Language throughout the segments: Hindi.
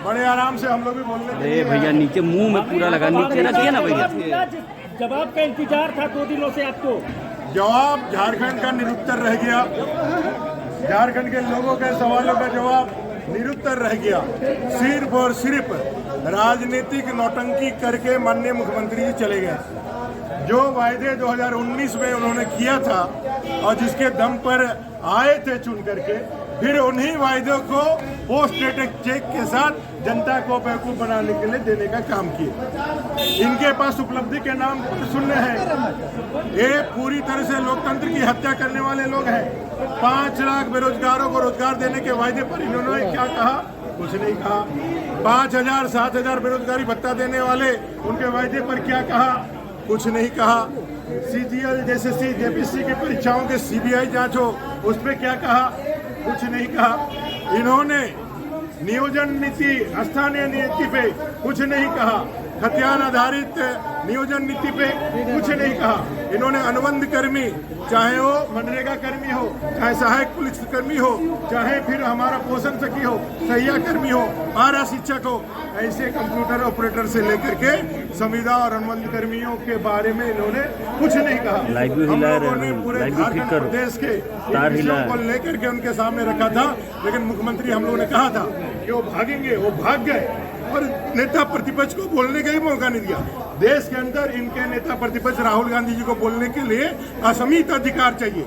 बड़े आराम से हम लोग भी बोलने। अरे भैया नीचे मुंह में पूरा लगा, नीचे रखिए ना भैया। जवाब का इंतजार था 2 दिनों से आपको। जवाब झारखंड का निरुत्तर रह गया। झारखंड के लोगों के सवालों का जवाब निरुत्तर रह गया। सिर्फ और सिर्फ राजनीतिक नौटंकी करके माननीय मुख्यमंत्री जी चले गए। जो वायदे 2019 में उन्होंने किया था और जिसके दम पर आए थे चुन करके, फिर उन्हीं वायदों को पोस्ट डेटेड चेक के साथ जनता को बेवकूफ बनाने के लिए देने का काम किए। इनके पास उपलब्धि के नाम पर शून्य है। ये पूरी तरह से लोकतंत्र की हत्या करने वाले लोग हैं। 5 लाख बेरोजगारों को रोजगार देने के वायदे पर इन्होंने क्या कहा? कुछ नहीं कहा। 5,000 7,000 बेरोजगारी भत्ता देने वाले उनके वायदे पर क्या कहा? कुछ नहीं कहा। CGL जैसे JPSC की परीक्षाओं के CBI जांच हो, उस पर क्या कहा? कुछ नहीं कहा। इन्होंने नियोजन नीति, स्थानीय नीति पे कुछ नहीं कहा। खतियान आधारित नियोजन नीति पे कुछ नहीं कहा। इन्होंने अनुबंध कर्मी, चाहे वो मनरेगा कर्मी हो, चाहे सहायक पुलिस कर्मी हो, चाहे फिर हमारा पोषण सखी हो, सहिया कर्मी हो, पारा शिक्षक हो, ऐसे कंप्यूटर ऑपरेटर से लेकर के संविदा और अनुबंध कर्मियों के बारे में इन्होंने कुछ नहीं कहा। हम लोगों ने पूरे झारखंड प्रदेश के विषयों को लेकर के उनके सामने रखा था, लेकिन मुख्यमंत्री हम लोगों ने कहा था कि वो भागेंगे, वो भाग गए और नेता प्रतिपक्ष को बोलने का ही मौका नहीं दिया। देश के अंदर इनके नेता प्रतिपक्ष राहुल गांधी जी को बोलने के लिए असीमित अधिकार चाहिए,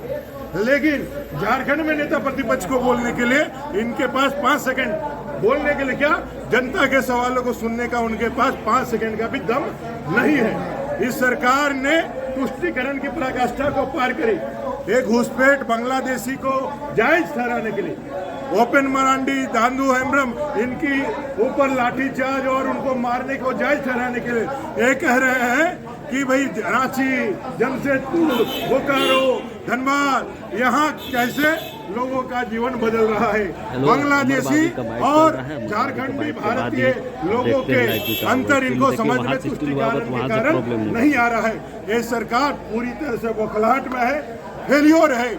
लेकिन झारखंड में नेता प्रतिपक्ष को बोलने के लिए इनके पास 5 सेकंड बोलने के लिए क्या, जनता के सवालों को सुनने का उनके पास 5 सेकंड का भी दम नहीं है। इस सरकार ने तुष्टीकरण की पराकाष्ठा को पार करी। एक घुसपैठ बांग्लादेशी को जायज ठहराने के लिए ओपन मरांडी, दांदू हेम्ब्रम, इनकी ऊपर लाठीचार्ज और उनको मारने को जायज ठहराने के लिए ये कह रहे हैं कि भाई रांची, जमशेदपुर, बोकारो, धनबाद, यहाँ कैसे लोगों का जीवन बदल रहा है। बांग्लादेशी और झारखंडी भारतीय लोगों के अंतर इनको समझ में तुष्टीकरण के कारण नहीं आ रहा है। ये सरकार पूरी तरह से बौखलाहट में है, फेलियर है।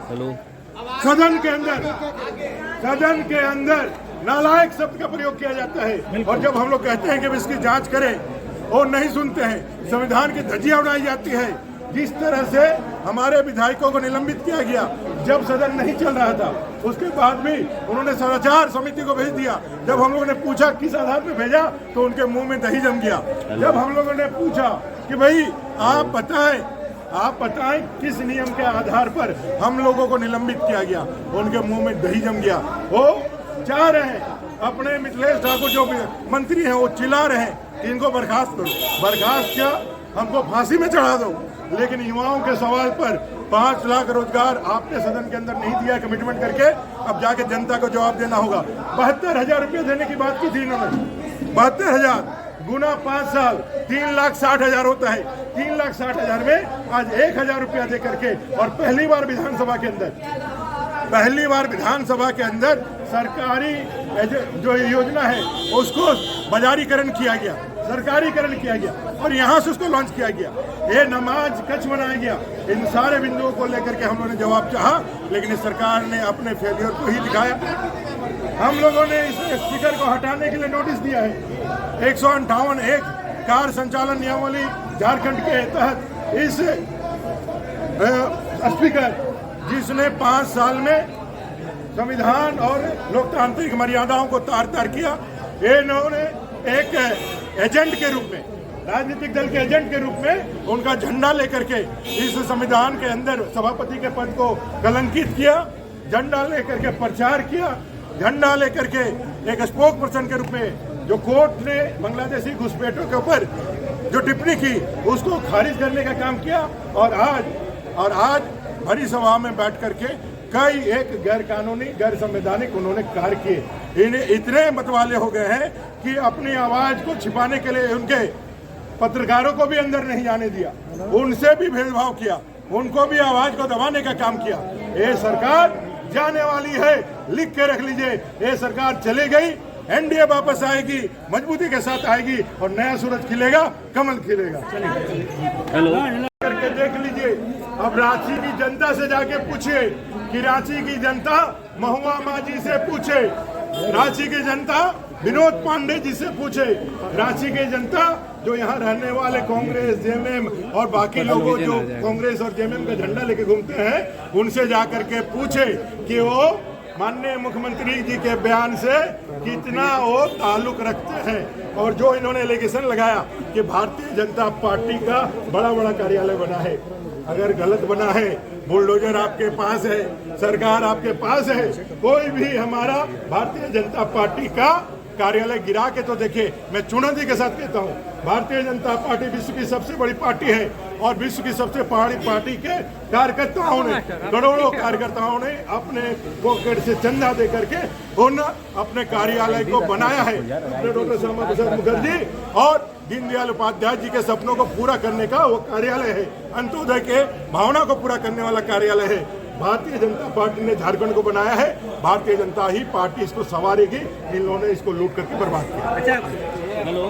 सदन के अंदर नालायक शब्द का प्रयोग किया जाता है, और जब हम लोग कहते हैं कि इसकी जांच करें और नहीं सुनते हैं। संविधान की धज्जियां उड़ाई जाती है। जिस तरह से हमारे विधायकों को निलंबित किया गया जब सदन नहीं चल रहा था, उसके बाद भी उन्होंने सदाचार समिति को भेज दिया। जब हम लोगों ने पूछा किस आधार पर भेजा, तो उनके मुंह में दही जम गया। जब हम लोगों ने पूछा कि भाई आप बताएं किस नियम के आधार पर हम लोगों को निलंबित किया गया, उनके मुंह में दही जम गया। वो चाह रहे हैं, अपने मिथिलेश ठाकुर जो मंत्री हैं वो चिल्ला रहे हैं कि इनको बर्खास्त करो। बर्खास्त क्या, हमको फांसी में चढ़ा दो। लेकिन युवाओं के सवाल पर 5 लाख रोजगार आपने सदन के अंदर नहीं दिया कमिटमेंट करके, अब जाके जनता को जवाब देना होगा। 72,000 रुपये देने की बात की थी इन्होंने। 72,000 गुना 5 साल 3,60,000 होता है। 3,60,000 में आज 1,000 रुपया दे करके, और पहली बार विधानसभा के अंदर सरकारी जो योजना है उसको बाजारीकरण किया गया, सरकारीकरण किया गया, और यहाँ से उसको लॉन्च किया गया। ये नमाज कच्छ बनाया गया। इन सारे बिंदुओं को लेकर के हम लोगों ने जवाब चाहा, लेकिन इस सरकार ने अपने फेलियर को ही दिखाया। हम लोगों ने इस स्पीकर को हटाने के लिए नोटिस दिया है। 158(1) कार संचालन नियमावली झारखंड के तहत इस स्पीकर जिसने 5 साल में संविधान और लोकतांत्रिक मर्यादाओं को तार-तार किया, इन्होंने एक एजेंट के रूप में, राजनीतिक दल के एजेंट के रूप में उनका झंडा लेकर के इस संविधान के अंदर सभापति के पद को कलंकित किया, झंडा लेकर के प्रचार किया, झंडा लेकर के एक स्पोक पर्सन के रूप में जो कोर्ट ने बांग्लादेशी घुसपैठों के ऊपर जो टिप्पणी की उसको खारिज करने का काम किया। और आज भरी सभा में बैठ करके कई एक गैर कानूनी, गैर संवैधानिक उन्होंने कार्य किए। इन्हें इतने मतवाले हो गए हैं कि अपनी आवाज को छिपाने के लिए उनके पत्रकारों को भी अंदर नहीं जाने दिया, उनसे भी भेदभाव किया, उनको भी आवाज को दबाने का काम किया। ये सरकार जाने वाली है, लिख के रख लीजिए। ये सरकार चली गई, एनडीए वापस आएगी, मजबूती के साथ आएगी और नया सूरज खिलेगा, कमल खिलेगा। करके देख लीजिए। अब रांची की जनता से जाके पूछे कि रांची की जनता महुआ मांझी से पूछे, रांची की जनता विनोद पांडे जी से पूछे, रांची की जनता जो यहाँ रहने वाले कांग्रेस जेएमएम और बाकी लोगों जो कांग्रेस और जेएमएम का झंडा लेके घूमते हैं उनसे जाकर के पूछे कि वो माननीय मुख्यमंत्री जी के बयान से कितना वो ताल्लुक रखते हैं। और जो इन्होंने एलिगेशन लगाया कि भारतीय जनता पार्टी का बड़ा बड़ा कार्यालय बना है, अगर गलत बना है, बुलडोजर आपके पास है, सरकार आपके पास है, कोई भी हमारा भारतीय जनता पार्टी का कार्यालय गिरा के तो देखिए। मैं चुनौती के साथ कहता हूँ, भारतीय जनता पार्टी विश्व की सबसे बड़ी पार्टी है और विश्व की सबसे बड़ी पार्टी के कार्यकर्ताओं ने, करोड़ों कार्यकर्ताओं ने अपने पॉकेट से चंदा दे करके उन अपने कार्यालय को बनाया है। अपने डॉक्टर श्यामा प्रसाद मुखर्जी और दीनदयाल उपाध्याय जी के सपनों को पूरा करने का वो कार्यालय है, अंत्योदय के भावना को पूरा करने वाला कार्यालय है। भारतीय जनता पार्टी ने झारखंड को बनाया है, भारतीय जनता ही पार्टी इसको संवारेगी। इन लोगों ने इसको लूट करके बर्बाद किया। अच्छा हेलो